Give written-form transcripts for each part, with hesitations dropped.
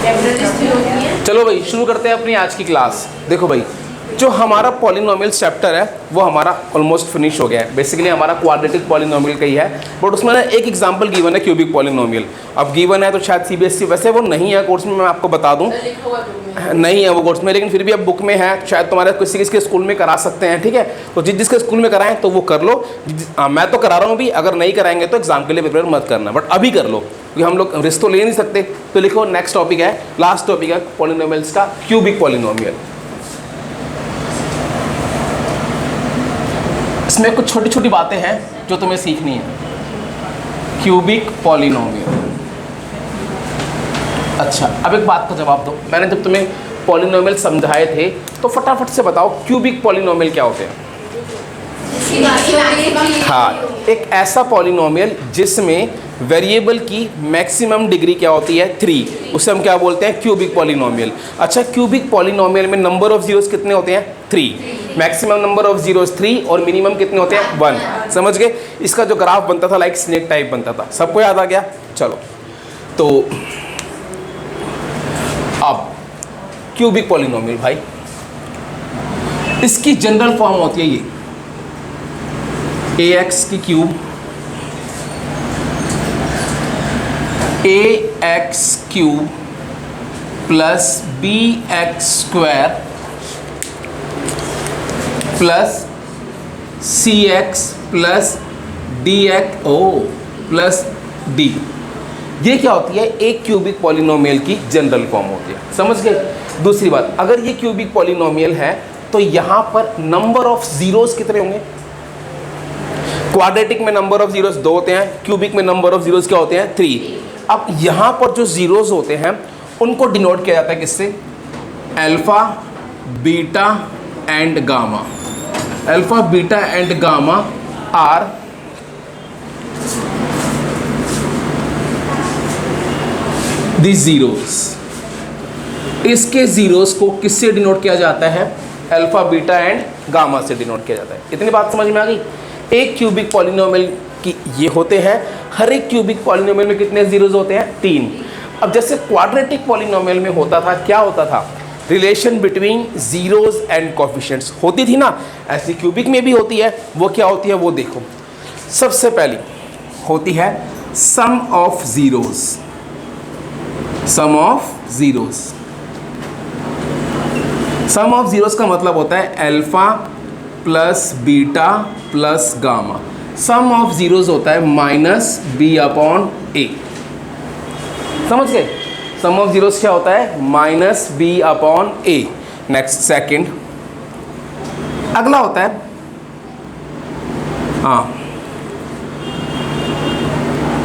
चलो भाई शुरू करते हैं अपनी आज की क्लास। देखो भाई, जो हमारा पॉलिनोमियल्स चैप्टर है वो हमारा ऑलमोस्ट फिनिश हो गया है। बेसिकली हमारा क्वाड्रेटिक पॉलिनोमियल का ही है, बट उसमें ना एक एग्जांपल गिवन है क्यूबिक पॉलिनोमियल। अब गिवन है तो शायद सीबीएसई, वैसे वो नहीं है कोर्स में, मैं आपको बता दूं नहीं है वो कोर्स में, लेकिन फिर भी अब बुक में है। शायद तुम्हारे किसी किसके स्कूल में करा सकते हैं, ठीक है। तो जिसके स्कूल में कराएं तो वो कर लो। मैं तो करा रहा हूँ भी, अगर नहीं कराएंगे तो एग्जाम के लिए प्रिपेयर मत करना, बट अभी कर लो क्योंकि हम लोग रिस्क तो ले नहीं सकते। तो लिखो नेक्स्ट टॉपिक है, लास्ट टॉपिक है पॉलिनोमियल्स का, क्यूबिक पॉलिनोमियल। इसमें कुछ छोटी छोटी बातें हैं जो तुम्हें सीखनी है। Cubic polynomial. अच्छा, अब एक बात का जवाब दो, मैंने जब तुम्हें पॉलिनोमियल समझाए थे तो फटाफट से बताओ क्यूबिक पॉलिनोमियल क्या होते हैं। हाँ, एक ऐसा पॉलिनोमियल जिसमें वेरिएबल की मैक्सिमम डिग्री क्या होती है 3, उसे हम क्या बोलते हैं क्यूबिक पॉलिनोमियल। अच्छा, क्यूबिक पॉलिनोमियल में नंबर ऑफ जीरोस कितने होते हैं 3, मैक्सिमम नंबर ऑफ जीरोस 3 और मिनिमम कितने होते हैं 1। समझ गए। इसका जो ग्राफ बनता था लाइक स्नेक टाइप बनता था, सबको याद आ गया। चलो, तो अब क्यूबिक पॉलिनोमियल भाई, इसकी जनरल फॉर्म होती है ये ax की cube, ax cube plus bx square plus cx plus dx plus d। ये क्या होती है, एक क्यूबिक पॉलिनोमियल की जनरल फॉर्म होती है। समझ गए। दूसरी बात, अगर ये क्यूबिक पॉलिनोमियल है तो यहां पर नंबर ऑफ जीरोस कितने होंगे। क्वाड्रेटिक में नंबर ऑफ जीरोस 2 होते हैं, क्यूबिक में नंबर ऑफ जीरोस क्या होते हैं 3। अब यहां पर जो जीरोस होते हैं उनको डिनोट किया जाता है किससे, alpha beta and gamma. Alpha beta and gamma are the zeros. इसके जीरोस को किससे डिनोट किया जाता है, अल्फा बीटा एंड गामा से डिनोट किया जाता है। इतनी बात समझ में आ गई। एक क्यूबिक पॉलिनोमियल की ये होते हैं, हर एक क्यूबिक पॉलिनोमियल में कितने जीरोस होते हैं 3। अब जैसे क्वाड्रेटिक पॉलिनोमियल में होता था, क्या होता था, relation between zeros and coefficients होती थी ना, ऐसी क्यूबिक में भी होती है। वो क्या होती है वो देखो। सबसे पहली होती है sum of zeros. Sum of zeros, sum of zeros का मतलब होता है alpha plus beta plus gamma. Sum of zeros होता है माइनस बी अपॉन ए। समझ गए। सम ऑफ जीरोस क्या होता है, minus B upon A. Next second, अगला होता है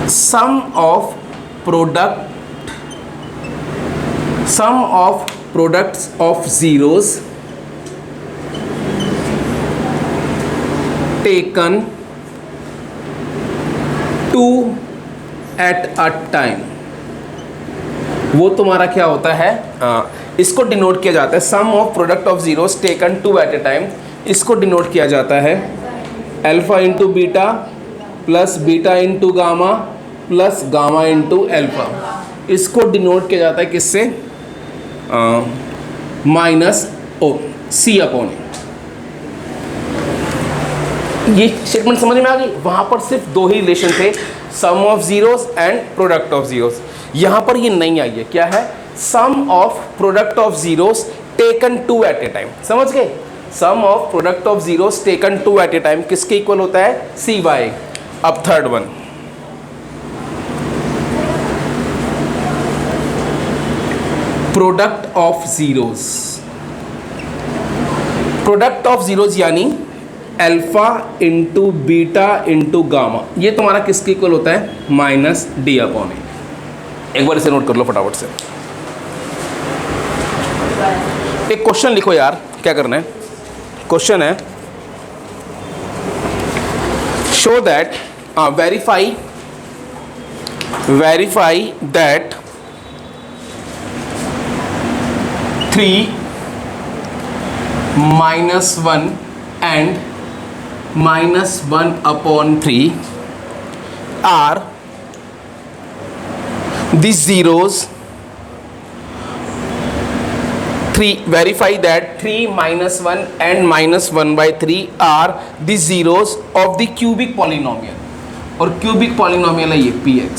sum of product, sum of products of zeros taken two at a time. वो तुम्हारा क्या होता है, इसको डिनोट किया जाता है sum of product of zeros taken two at a time. इसको डिनोट किया जाता है alpha into beta plus beta into gamma plus gamma into alpha. इसको डिनोट किया जाता है किससे, माइनस ओ सी अपॉन ए। ये स्टेटमेंट समझ में आ गई। वहां पर सिर्फ 2 ही रिलेशन थे, sum of zeros and product of zeros. यहां पर ये नहीं आई है, क्या है, sum of product of zeros taken two at a time. समझ गए। Sum of product of zeros taken two at a time किसके इक्वल होता है, सी बाय। अब third one, product of zeros. Product of zeros यानी alpha into beta into gamma, ये तुम्हारा किसके इक्वल होता है, माइनस डी अपॉन ए। एक बार इसे नोट कर लो फटाफट से। एक क्वेश्चन लिखो यार, क्या करना है। क्वेश्चन है show that verify that 3 minus 1 and minus 1 upon 3 are the zeros verify that 3 minus 1 and minus 1 by 3 are the zeros of the cubic polynomial, और cubic polynomial है ये px।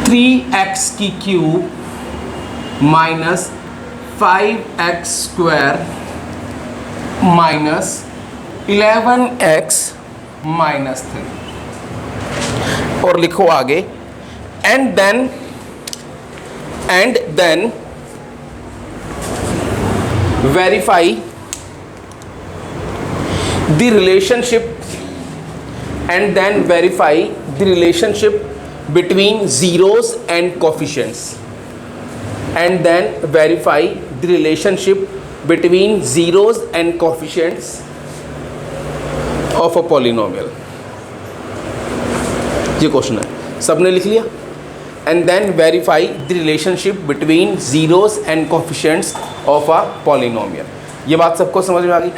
3x की cube minus 5x square minus 11x minus 3, और लिखो आगे and then verify the relationship between zeros and coefficients, and then verify the relationship between zeros and coefficients of a polynomial। ये question है, सबने लिख लिया। and then verify the relationship between zeros and coefficients of a polynomial। ये बात सबको समझ में आ गई।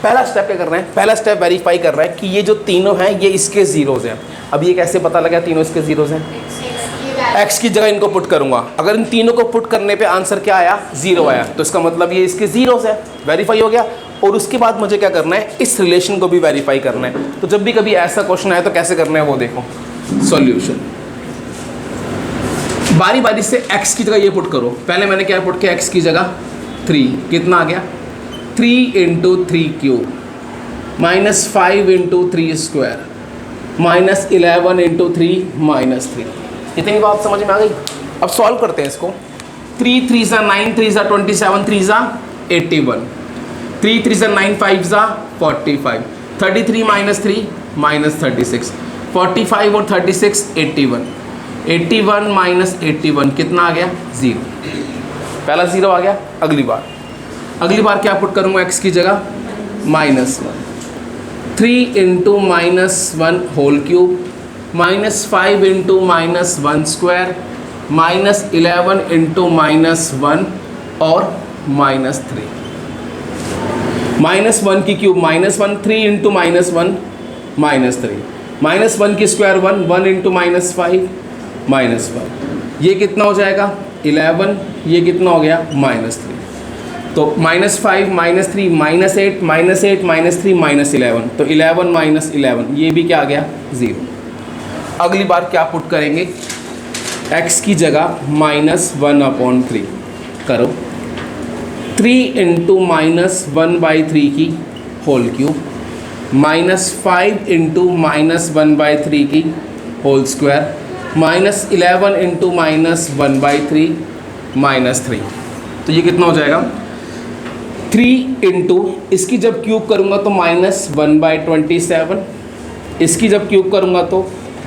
पहला स्टेप क्या कर रहे हैं, पहला स्टेप वेरीफाई कर रहा है कि ये जो तीनों हैं ये इसके जीरोज हैं। अब ये कैसे पता लगा तीनों इसके जीरोज हैं, x की जगह इनको पुट करूंगा, अगर इन तीनों को पुट करने पे आंसर क्या आया, 0 आया, तो इसका मतलब ये इसके जीरोज है, वेरीफाई हो गया। और उसके बाद मुझे क्या करना है, इस रिलेशन को भी वेरीफाई करना है। तो जब भी कभी ऐसा क्वेश्चन आए तो कैसे करना है वो देखो। सॉल्यूशन बारी बारी से x की जगह ये पुट करो। पहले मैंने क्या पुट किया, x की जगह 3, कितना आ गया 3 into 3 cube minus 5 into 3 square minus 11 into 3 minus 3। इतनी बात समझ में आ गई। अब सॉल्व करते हैं इसको। 3 3 ज़ा 9, 3 ज़ा 27, 3 ज़ा 81, 3 3 ज़ा 9, 5 ज़ा 45, 33 माइनस 3 माइनस 36, 45 और 36 81, 81 माइनस 81 कितना आ गया 0। पहला 0 आ गया। अगली बार क्या पुट करूँगा, x की जगह -1, 3 into -1 whole cube minus 5 into -1 square minus 11 into -1 और -3, -1 की क्यूब -1, 3 इंटू -1 -3, -1 की स्क्वायर 1, 1 इंटू -5 -1, ये कितना हो जाएगा 11, ये कितना हो गया -3। तो -5 -3 -8 -8 -3 -11, तो 11 माइनस 11 ये भी क्या आ गया 0। अगली बार क्या पुट करेंगे, x की जगह -1/3 करो, 3 इंटू -1/3 की होल क्यूब -5 इंटू -1/3 की होल स्क्वायर -11 इंटू -1/3 -3, तो ये कितना हो जाएगा 3 इंटू, इसकी जब क्यूब करूँगा तो -1/27, इसकी जब क्यूब करूँगा तो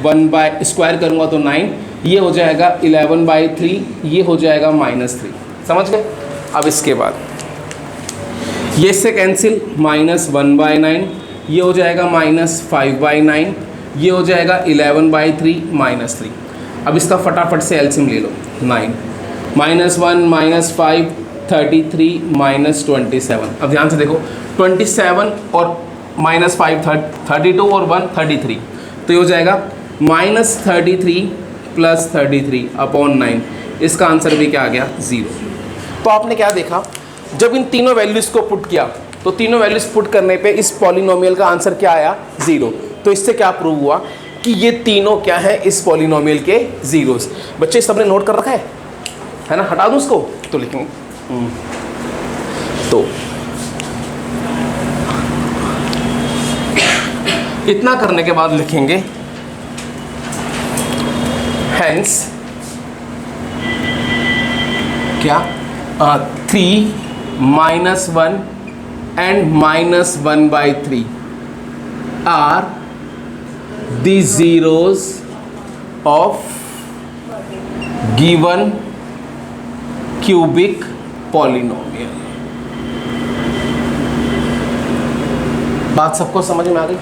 1 स्क्वायर करूँगा तो 9, ये हो जाएगा 11/3, ये हो जाएगा -3। समझ गए। अब इसके बाद ये से कैंसिल, -1/9, ये हो जाएगा -5/9, ये हो जाएगा 11/3 -3। अब इसका फटाफट से एलसीएम ले लो, 9 -1 -5 33 -27। अब ध्यान से देखो, 27 और -5 32 और 1 33, तो ये हो जाएगा -33 + 33/9। इसका आंसर भी क्या आ गया 0। तो आपने क्या देखा, जब इन तीनों वैल्यूज़ को पुट किया तो तीनों वैल्यूज़ पुट करने पे इस पॉलिनोमियल का आंसर क्या आया 0। तो इससे क्या प्रूव हुआ कि ये तीनों क्या है इस पॉलिनोमियल के जीरोस। बच्चे सबने नोट कर रखा है ना, हटा दूँ उसको तो लिखेंगे। तो इतना करने के बाद लिखेंगे हेंस क्या 3 -1 and -1/3 are the zeros of given cubic polynomial। बात सबको समझ में आ गई,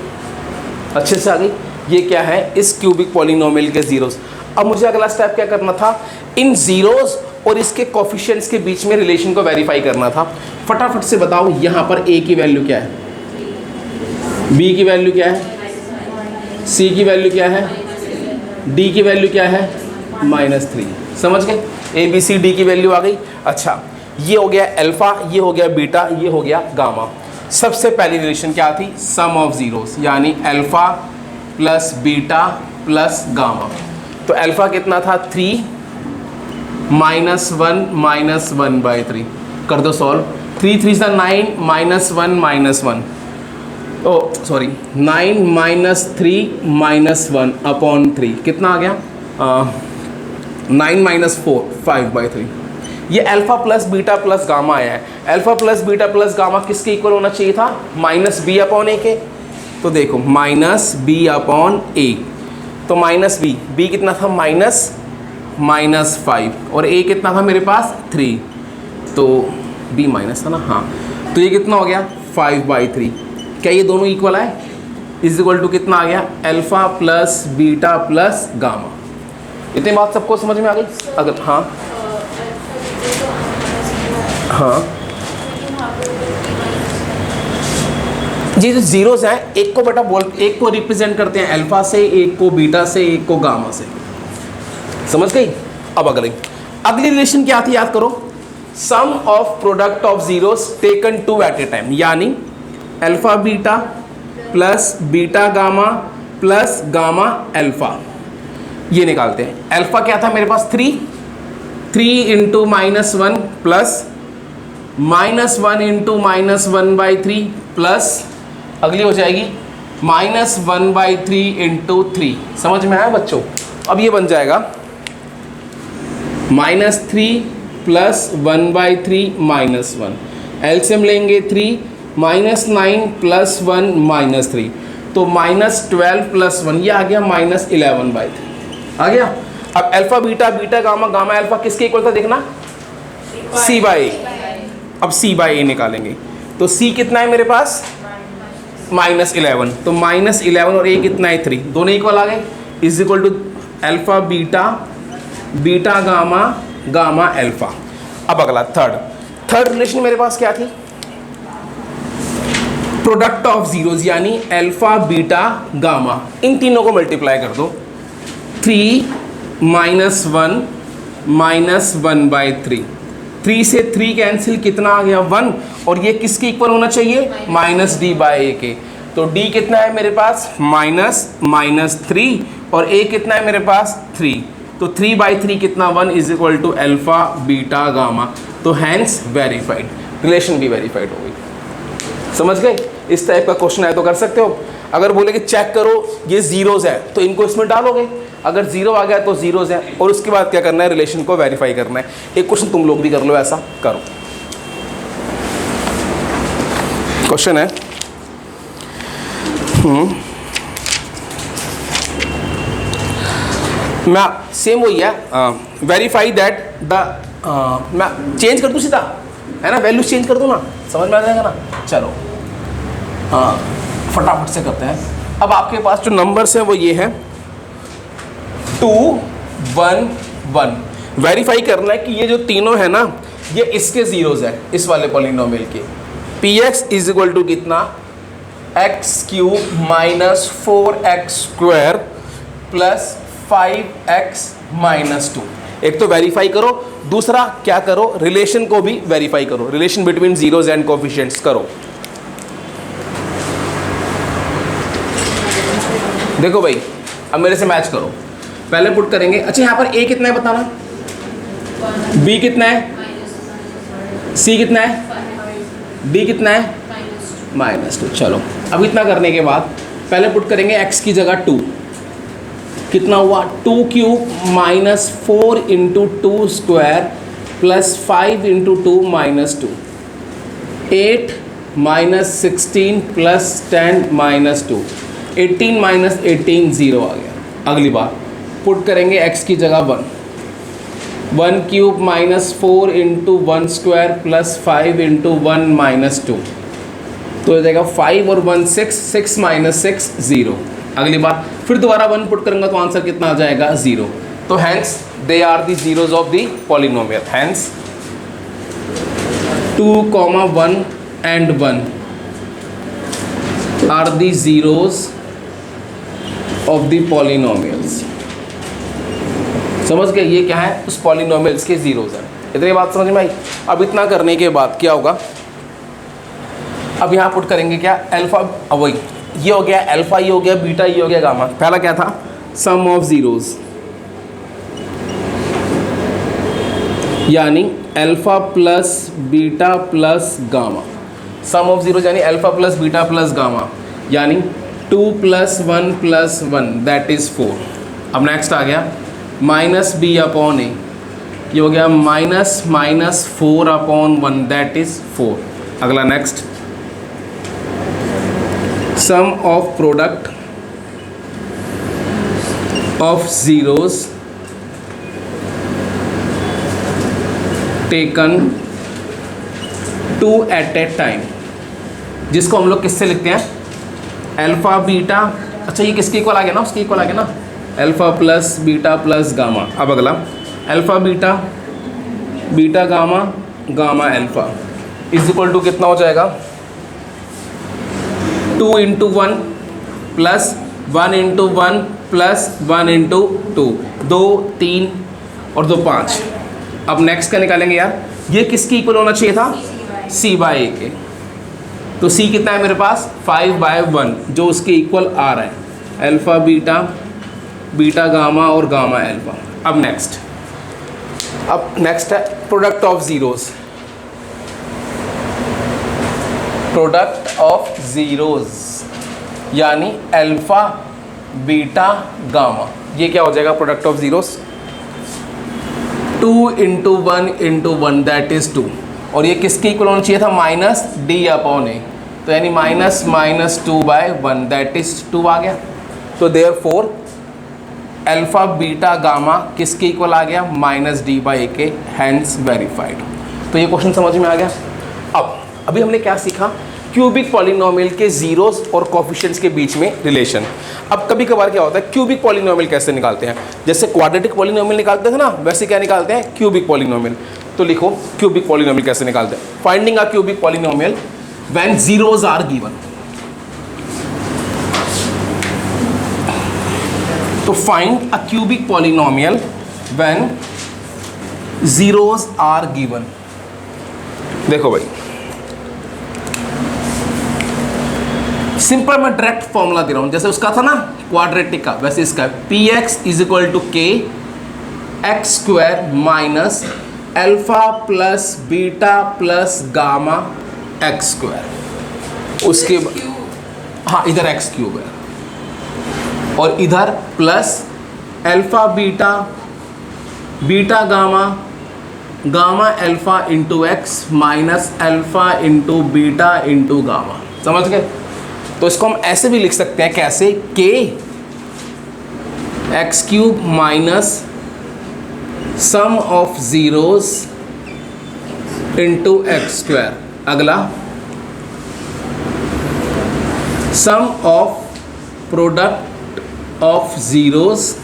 अच्छे से आ गई। ये क्या है, इस क्यूबिक पॉलिनोमियल के जीरोस। अब मुझे अगला स्टेप क्या करना था, इन जीरोस और इसके कोफिशिएंट्स के बीच में रिलेशन को वेरीफाई करना था। फटाफट से बताओ, यहाँ पर a की वैल्यू क्या है, b की वैल्यू क्या है, c की वैल्यू क्या है, d की वैल्यू क्या है, -3। समझ गए, ए बी सी डी की वैल्यू आ गई। अच्छा, ये हो गया अल्फा, ये हो गया बीटा, ये हो गया गामा। सबसे पहली रिलेशन क्या थी? सम ऑफ जीरोस, यानी alpha plus beta plus gamma. तो अल्फा कितना था? 3 -1 -1/3। कर दो सॉल्व। 3 3 सा 9 -1 -1, ओ सॉरी 9 -3 -1/3 कितना आ गया? 9 -4 5/3। ये alpha plus beta plus gamma आया है। Alpha plus beta plus gamma किसके इक्वल होना चाहिए था? -b/a के। तो देखो -b/a, तो -b कितना था? -5, और a कितना था मेरे पास? 3, तो b माइनस था ना, हाँ। तो ये कितना हो गया? 5/3। क्या ये दोनों इक्वल आए? इज इक्वल टू कितना आ गया? Alpha plus beta plus gamma. इतनी बात सबको समझ में आ गई? अगर हाँ हाँ ये जो जीरोस हैं, एक को बेटा एक को रिप्रेजेंट करते हैं अल्फा से, एक को बीटा से, एक को गामा से। समझ गई? अब अगली रिलेशन क्या थी? याद करो, sum of product of zeros taken two at a time, यानी alpha beta plus beta gamma plus gamma alpha, ये निकालते हैं। अल्फा क्या था मेरे पास? 3 × -1 प्लस -1 × -1/3 प्लस अगली हो जाएगी -1/3 × 3। समझ में आया बच्चों? अब ये बन जाएगा -3 प्लस 1/3 -1, एलसीएम लेंगे 3 -9 प्लस 1 -3, तो -12 प्लस 1, ये आ गया -11/3 आ गया। अब alpha beta beta gamma gamma alpha किसके इक्वल था? देखना, c/a। अब c/a निकालेंगे, तो c कितना है मेरे पास? -11, तो -11 और a कितना है? 3, दोनों इक्वल आ गए। Is equal to alpha beta beta gamma gamma alpha. अब अगला थर्ड रिलेशन मेरे पास क्या थी? प्रोडक्ट ऑफ जीरोस, यानी अल्फा बीटा गामा, इन तीनों को मल्टीप्लाई कर दो। 3 -1 -1/3, 3 से 3 कैंसिल, कितना आ गया? 1, और ये किसके इक्वल होना चाहिए? -d/a के। तो d कितना है मेरे पास? -3, और a कितना है मेरे पास? 3, तो 3/3 कितना? 1 is equal to alpha beta gamma. तो हैंस वेरीफाइड, रिलेशन भी वेरीफाइड हो गई। समझ गए? इस टाइप का क्वेश्चन है तो कर सकते हो। अगर बोले कि चेक करो ये जीरोज है, तो इनको इसमें डालोगे, अगर जीरो आ गया तो जीरोज है, और उसके बाद क्या करना है? रिलेशन को वेरीफाई करना है। एक क्वेश्चन तुम लोग भी कर लो, ऐसा करो। क्वेश्चन है मैं सेम वही है, वेरीफाई दैट द मैं चेंज कर दूँ सीधा, है ना, वैल्यू चेंज कर दूँ ना, समझ में आ जाएगा ना। चलो हाँ फटाफट से करते हैं। अब आपके पास जो नंबर्स हैं वो ये हैं 2 1 1। वेरीफाई करना है कि ये जो तीनों है ना, ये इसके जीरोज है, इस वाले पॉलिनोमियल के। px इज इक्वल टू कितना? x³ - 4x² plus 5x - 2। एक तो वेरीफाई करो, दूसरा क्या करो? रिलेशन को भी वेरीफाई करो, relation between zeros and coefficients करो। देखो भाई, अब मेरे से मैच करो। पहले पुट करेंगे। अच्छा, यहाँ पर a कितना है बताना, b कितना है, c कितना है, d कितना है? -2। चलो, अब इतना करने के बाद पहले पुट करेंगे x की जगह 2, कितना हुआ? 2³ - 4 × 2² प्लस 5 × 2 - 2, 8 - 16 प्लस 10 - 2, 18 - 18 0 आ गया। अगली बार पुट करेंगे x की जगह 1, 1³ - 4 × 1² प्लस 5 × 1 - 2, तो हो जाएगा 5 और 1 6, 6 - 6 0। अगली बार फिर दोबारा 1 पुट करूंगा तो आंसर कितना आ जाएगा? 0। तो hence they are the zeros of the polynomial. Hence 2, 1 and 1 are the zeros of the polynomials। समझ गए, ये क्या है, उस पॉलिनोमियल्स के जीरोज हैं। इतनी बात समझ में आई। अब इतना करने के बाद क्या होगा, अब यहाँ पुट करेंगे क्या, अल्फा, अब वही ये हो गया अल्फा, ये हो गया बीटा, ये हो गया गामा। पहला क्या था, सम ऑफ जीरोज, यानी alpha plus beta plus gamma. Sum of zeros यानी alpha plus beta plus gamma, यानी 2 + 1 + 1 दैट इज 4। अब नेक्स्ट आ गया माइनस बी अपॉन ए, ये हो गया -(-4/1 दैट इज 4। अगला next, sum of product of zeros taken 2 at a time, जिसको हम लोग किससे लिखते हैं, अल्फा बीटा, अच्छा ये किसके इक्वल आ गया ना, उसके इक्वल आ गया ना, alpha plus beta plus gamma. अब अगला alpha beta, beta gamma, gamma alpha is equal to कितना हो जाएगा, 2 × 1 + 1 × 1 + 1 × 2, 2 3 और 2 5। अब नेक्स्ट का निकालेंगे यार, ये किसकी इक्वल होना चाहिए था, c/a के। तो c कितना है मेरे पास, 5/1, जो उसके इक्वल आ रहा है, अल्फा बीटा, बीटा गामा और गामा अल्फा। अब नेक्स्ट है product of zeros, product of zeros यानी अल्फा बीटा गामा। ये क्या हो जाएगा, product of zeros 2 × 1 × 1 that is 2, और ये किसके इक्वल होना चाहिए था, -d/a, तो यानी -(-2/1 दैट इज 2 आ गया। तो देयरफॉर अल्फा बीटा गामा किसके इक्वल आ गया, -d/a के, हैंस वेरीफाइड। तो ये क्वेश्चन समझ में आ गया। अब अभी हमने क्या सीखा, क्यूबिक पॉलिनोमियल के जीरोस और कोफिशिएंट्स के बीच में रिलेशन। अब कभी कभार क्या होता है, क्यूबिक पॉलिनोमियल कैसे निकालते हैं, जैसे क्वाड्रेटिक पॉलिनोमियल निकालते थे ना, वैसे क्या निकालते हैं, क्यूबिक पॉलिनोमियल। तो लिखो क्यूबिक पॉलिनोमियल कैसे निकालते हैं, finding a cubic polynomial when zeros are given. तो find a cubic polynomial when zeros are given. देखो भाई, सिंपल मैं डायरेक्ट फॉर्मूला दे रहा हूं, जैसे उसका था ना क्वाड्रेटिक का, वैसे इसका px = k x² minus alpha plus beta plus gamma x²। उसके हाँ, इधर x³ है और इधर plus alpha beta, beta gamma, gamma alpha × x minus alpha × beta × gamma. समझ गए। तो इसको हम ऐसे भी लिख सकते हैं, कैसे, k x³ minus sum of zeros × x²। अगला sum of product of zeros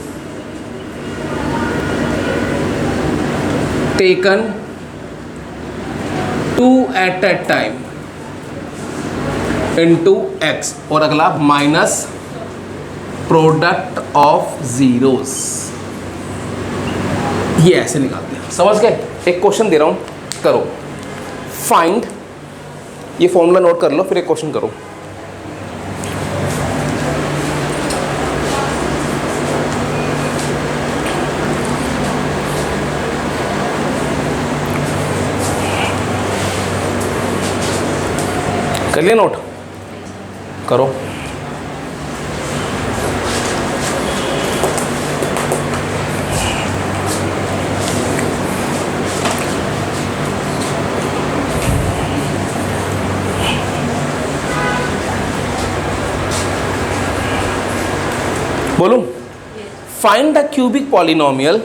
taken 2 at a time into x, और अगला माइनस प्रोडक्ट ऑफ जीरोस। ये ऐसे निकालते हैं, समझ गए। एक क्वेश्चन दे रहा हूं, करो। फाइंड, ये फॉर्मूला नोट कर लो, फिर एक क्वेश्चन करो। कर लिया नोट, करो। बोलूं, find the cubic polynomial,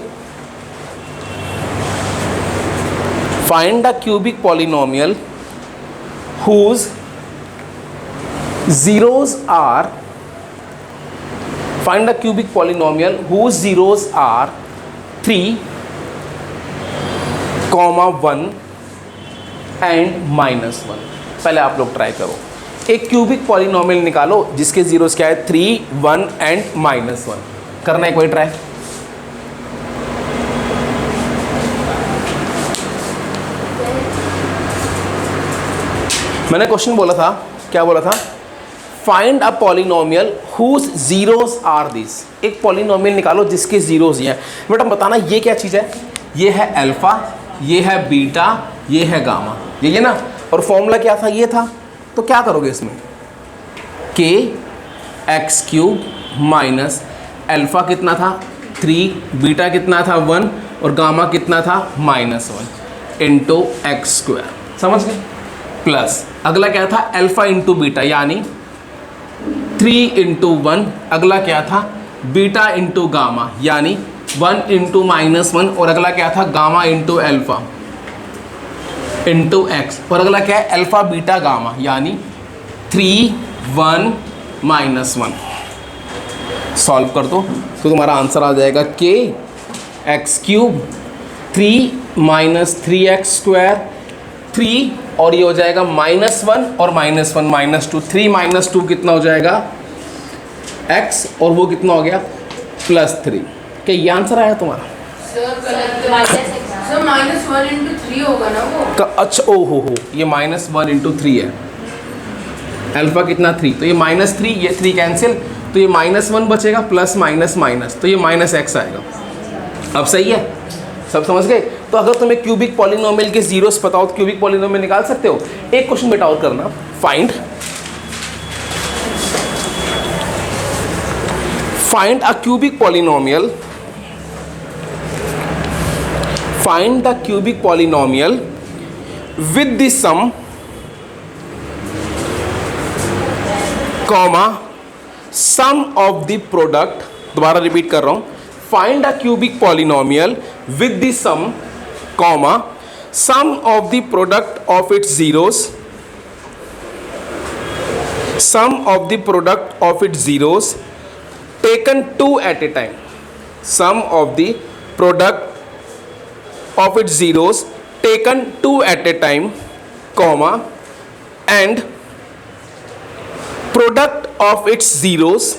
find the cubic polynomial whose zeros are, find a cubic polynomial whose zeros are 3, 1 and -1। पहले आप लोग ट्राई करो, एक क्यूबिक पॉलिनोमियल निकालो जिसके जीरोस क्या है, 3, 1 एंड -1। करना है कोई ट्राई। मैंने क्वेश्चन बोला था, क्या बोला था, find a polynomial whose zeros are this. एक पॉलिनोमियल निकालो जिसके जीरोस ये हैं। बेटा बताना ये क्या चीज़ है, ये है अल्फा, ये है बीटा, ये है गामा, ये ना, और फॉर्मूला क्या था, ये था। तो क्या करोगे इसमें, के एक्स क्यूब माइनस अल्फा कितना था 3, बीटा कितना था 1 और गामा कितना था -1 इंटू एक्स स्क्वायर, समझ गए, प्लस अगला क्या था अल्फा इंटू बीटा यानी 3 इंटू 1, अगला क्या था बीटा इंटू गामा यानी 1 इंटू -1 और अगला क्या था gamma into alpha into x और अगला क्या है अल्फा बीटा गामा यानी 3 1 -1। सॉल्व कर दो तो तुम्हारा आंसर आ जाएगा के x cube 3 minus 3x square 3 और ये हो जाएगा -1 और -1 -2, 3 -2 कितना हो जाएगा x और वो कितना हो गया +3। क्या ये आंसर आया तुम्हारा? सर -1 इंटू 3 होगा ना वो? अच्छा ओ हो ये -1 इंटू 3 है, अल्फा कितना 3, तो ये -3, ये 3 कैंसिल, तो ये -1 बचेगा प्लस माइनस माइनस, तो ये -x आएगा। अब सही है, सब समझ गए? तो अगर तुम्हें क्यूबिक पॉलिनोमियल के जीरोस पता हो तो क्यूबिक पॉलिनोमियल निकाल सकते हो। एक क्वेश्चन बेटा और करना, find a cubic polynomial, find the cubic polynomial with the sum comma sum of the product, दोबारा रिपीट कर रहा हूं, find a cubic polynomial with the sum comma sum of the product of its zeros, sum of the product of its zeros taken 2 at a time, sum of the product of its zeros taken 2 at a time, comma, and product of its zeros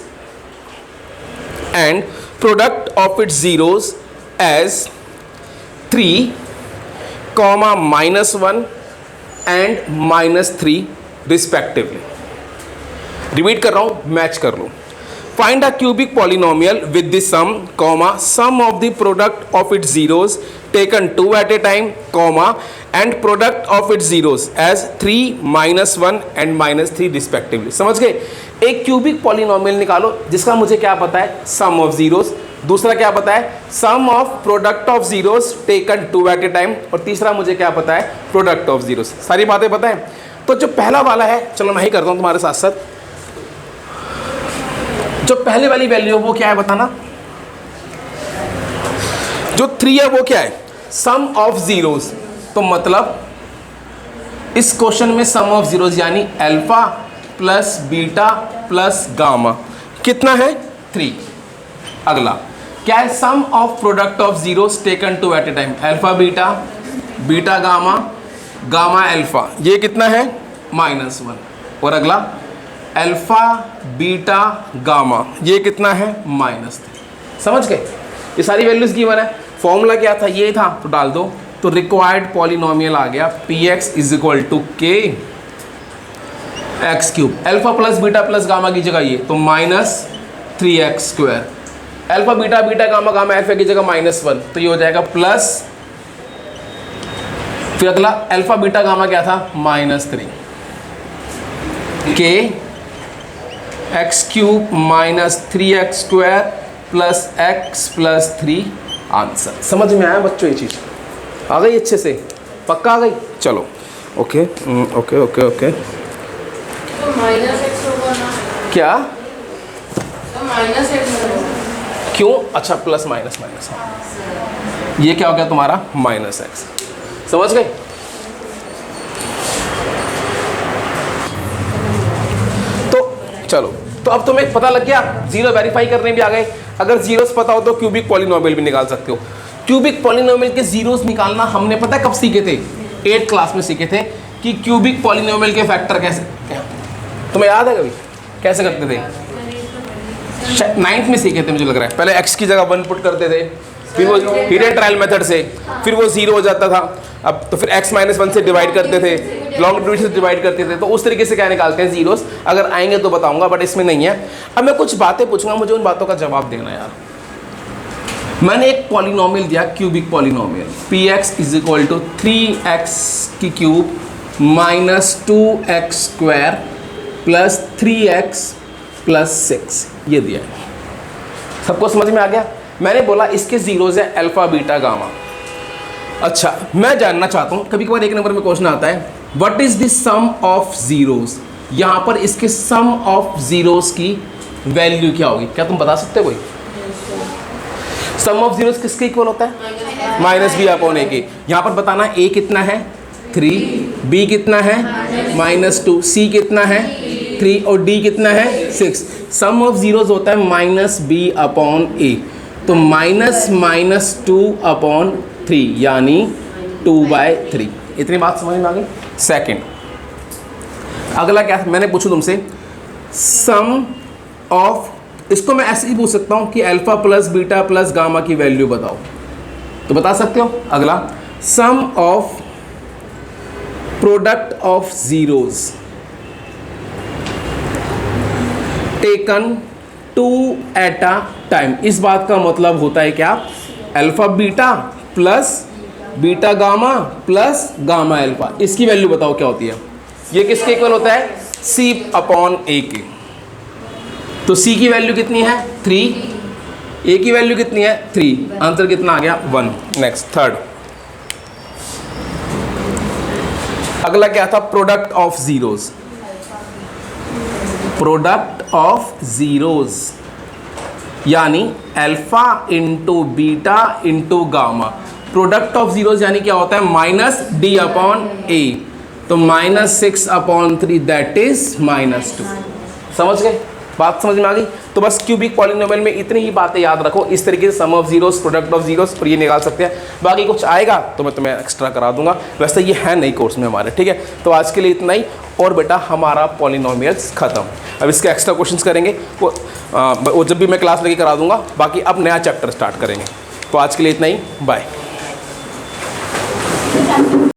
and product of its zeros as 3, -1 and -3 respectively। Repeat कर रहा हूं, match कर लो। Find a cubic polynomial with the sum comma sum of the product of its zeros taken 2 at a time, comma and product of its zeros as 3, -1 and -3 respectively. समझ गए? एक cubic polynomial निकालो जिसका मुझे क्या पता है, सम ऑफ जीरोस, दूसरा क्या पता है, sum of product of zeros taken 2 at a time, और तीसरा मुझे क्या पता है, प्रोडक्ट ऑफ जीरोस। सारी बातें पता है? तो जो पहला वाला है, चलो मैं ही करता हूं तुम्हारे साथ साथ। जो पहले वाली वैल्यू है वो क्या है बताना, जो 3 है वो क्या है, सम ऑफ जीरोस। तो मतलब इस क्वेश्चन में सम ऑफ जीरोस यानी alpha plus beta plus gamma कितना है 3। अगला क्या है, sum of product of zeros taken 2 at a time, alpha beta, beta gamma, gamma alpha, ये कितना है -1, और अगला अल्फा बीटा गामा, ये कितना है -3। समझ गए? ये सारी वैल्यूज गिवन है। फॉर्मूला क्या था, ये था, तो डाल दो, तो रिक्वायर्ड पॉलिनोमियल आ गया px = k x cube, alpha plus beta plus gamma की जगह ये, तो -3x square, alpha beta beta gamma gamma alpha की जगह -1, तो ये हो जाएगा प्लस, फिर अगला अल्फा बीटा गामा क्या था -3, k x cube -3x square plus x plus 3 answer. समझ में आया बच्चों? ये चीज़ आ गई अच्छे से, पक्का आ गई? चलो ओके ओके ओके ओके। तो -x होगा ना? क्या? तो -x होगा। क्यों? अच्छा प्लस माइनस माइनस, ये क्या हो गया तुम्हारा -x। समझ गए? चलो, तो अब तुम्हें पता लग गया, जीरो वेरीफाई करने भी आ गए। अगर जीरोस पता हो तो क्यूबिक पॉलिनोमियल भी निकाल सकते हो। क्यूबिक पॉलिनोमियल के जीरोस निकालना हमने पता है कब सीखे थे, 8th क्लास में सीखे थे कि क्यूबिक पॉलिनोमियल के फैक्टर कैसे, तुम्हें याद है कभी कैसे करते थे? 9th में सीखे थे मुझे लग रहा है। पहले x की जगह 1 पुट करते थे, फिर वो हिट एंड ट्रायल मेथड से, फिर वो 0 हो जाता था। अब तो फिर x-1 से डिवाइड करते थे, लॉन्ग डिविजन से डिवाइड करते थे, तो उस तरीके से क्या निकालते हैं जीरोस। अगर आएंगे तो बताऊंगा, बट इसमें नहीं है। अब मैं कुछ बातें पूछूंगा, मुझे उन बातों का जवाब देना यार। मैंने एक पॉलिनोमियल दिया, cubic polynomial, px is equal to 3x की cube minus 2x square plus 3x plus 6, ये दिया है। सबको समझ में आ गया? मैंने बोला इसके जीरोज है अल्फा बीटा गामा। अच्छा, मैं जानना चाहता हूँ, कभी कभार एक नंबर में क्वेश्चन आता है, what is the sum of zeros. यहाँ पर इसके सम ऑफ जीरोज की वैल्यू क्या होगी? क्या तुम बता सकते हो कोई? सम ऑफ जीरोज किसके इक्वल होता है? माइनस बी अपॉन ए के। यहाँ पर बताना a कितना है 3, b कितना है -2, c कितना है 3 और d कितना है 6। सम ऑफ जीरोज होता है माइनस बी अपॉन ए, तो -2 अपॉन 3 यानी 2/3। इतनी बात समझ में आ गई? सेकंड, अगला क्या मैंने पूछू तुमसे, सम ऑफ, इसको मैं ऐसे ही पूछ सकता हूँ कि alpha plus beta plus gamma की वैल्यू बताओ, तो बता सकते हो। अगला, sum of product of zeros taken 2 at a time. इस बात का मतलब होता है क्या? Alpha beta plus beta gamma plus gamma alpha, इसकी वैल्यू बताओ क्या होती है? ये किसके इक्वल होता है? c अपॉन a के। तो c की वैल्यू कितनी है 3, a की वैल्यू कितनी है 3, आंसर कितना आ गया 1। नेक्स्ट, थर्ड, अगला क्या था? Product of zeros. Product of zeros यानी alpha into beta into gamma. Product of zeros यानी क्या होता है? माइनस डी अपॉन ए, तो -6 अपॉन 3 दैट इज -2। समझ गए? बात समझ में आ गई? तो बस क्यूबिक पॉलिनोमियल में इतनी ही बातें याद रखो, इस तरीके से sum of zeros, product of zeros, और ये निकाल सकते हैं। बाकी कुछ आएगा तो मैं तुम्हें एक्स्ट्रा करा दूंगा, वैसे ये है नहीं कोर्स में हमारे, ठीक है। तो आज के लिए इतना ही, और बेटा हमारा पॉलिनोमियल्स खत्म। अब इसके एक्स्ट्रा क्वेश्चंस करेंगे, वो जब भी मैं क्लास लेके करा दूंगा। बाकी अब नया चैप्टर स्टार्ट करेंगे। तो आज के लिए इतना ही, बाय।